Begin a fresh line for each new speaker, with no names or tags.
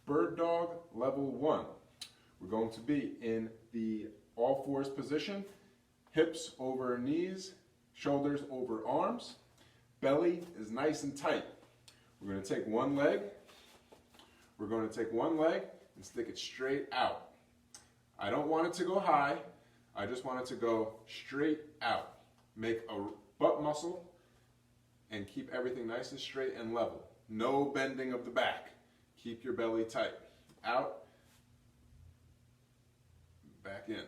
Bird Dog Level 1. We're going to be in the all fours position, hips over knees, shoulders over arms, belly is nice and tight. We're going to take one leg, and stick it straight out. I don't want it to go high, I just want it to go straight out. Make a butt muscle and keep everything nice and straight and level. No bending of the back. Keep your belly tight. Out, back in.